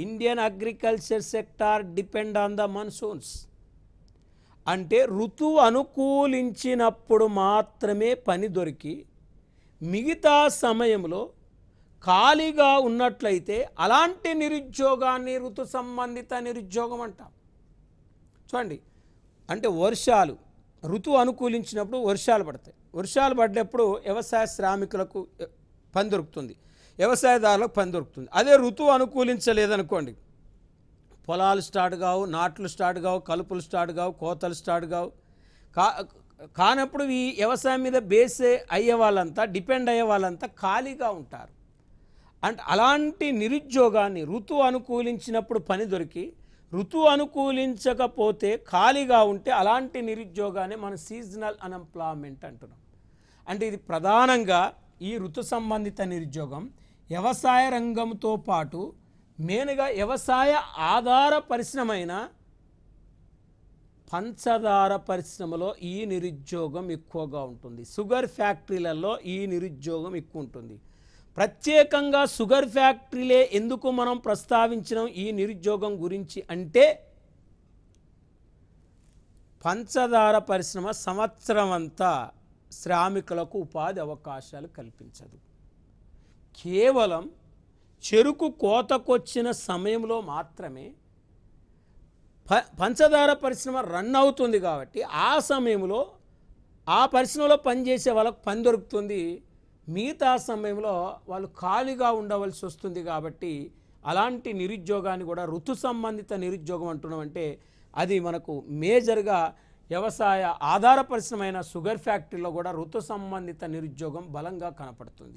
Indian agriculture sector depend on the monsoons. అంటే ఋతువు అనుకూలించినప్పుడు మాత్రమే పని దొరికి మిగతా సమయంలో ఖాళీగా ఉన్నట్లయితే అలాంటి నిరుద్యోగాన్ని ఋతు సంబంధిత నిరుద్యోగం అంటాం. చూడండి, అంటే ఋతువు అనుకూలించినప్పుడు వర్షాలు పడతాయి. వర్షాలు పడ్డప్పుడు వ్యవసాయ శ్రామికులకు పని దొరుకుతుంది, వ్యవసాయదారులకు పని దొరుకుతుంది. అదే ఋతువు అనుకూలించలేదనుకోండి, పొలాలు స్టార్ట్ కావు, నాట్లు స్టార్ట్ కావు, కలుపులు స్టార్ట్ కావు, కోతలు స్టార్ట్ కావు. కానప్పుడు ఈ వ్యవసాయం మీద బేస్ అయ్యే వాళ్ళంతా, డిపెండ్ అయ్యే వాళ్ళంతా ఖాళీగా ఉంటారు. అంటే అలాంటి నిరుద్యోగాన్ని ఋతువు అనుకూలించినప్పుడు పని దొరికి ఋతువు అనుకూలించకపోతే ఖాళీగా ఉంటే అలాంటి నిరుద్యోగాన్ని మనం సీజనల్ అన్ఎంప్లాయ్మెంట్ అంటున్నాం. అంటే ఇది ప్రధానంగా ఈ ఋతు సంబంధిత నిరుద్యోగం వ్యవసాయ రంగంతో పాటు మెయిన్గా వ్యవసాయ ఆధార పరిశ్రమైన పంచదార పరిశ్రమలో ఈ నిరుద్యోగం ఎక్కువగా ఉంటుంది. షుగర్ ఫ్యాక్టరీలలో ఈ నిరుద్యోగం ఎక్కువ ఉంటుంది. ప్రత్యేకంగా షుగర్ ఫ్యాక్టరీలే ఎందుకు మనం ప్రస్తావించినాం ఈ నిరుద్యోగం గురించి అంటే, పంచదార పరిశ్రమ సంవత్సరం అంతా శ్రామికులకు ఉపాధి అవకాశాలు కల్పించదు. కేవలం చెరుకు కోతకొచ్చిన సమయంలో మాత్రమే పంచదార పరిశ్రమ రన్ అవుతుంది. కాబట్టి ఆ సమయంలో ఆ పరిశ్రమలో పనిచేసే వాళ్ళకు పని దొరుకుతుంది, మిగతా సమయంలో వాళ్ళు ఖాళీగా ఉండవలసి వస్తుంది. కాబట్టి అలాంటి నిరుద్యోగాన్ని కూడా ఋతు సంబంధిత నిరుద్యోగం అంటున్నామంటే అది మనకు మేజర్గా వ్యవసాయ ఆధార పరిశ్రమ అయిన షుగర్ ఫ్యాక్టరీలో కూడా ఋతు సంబంధిత నిరుద్యోగం బలంగా కనపడుతుంది.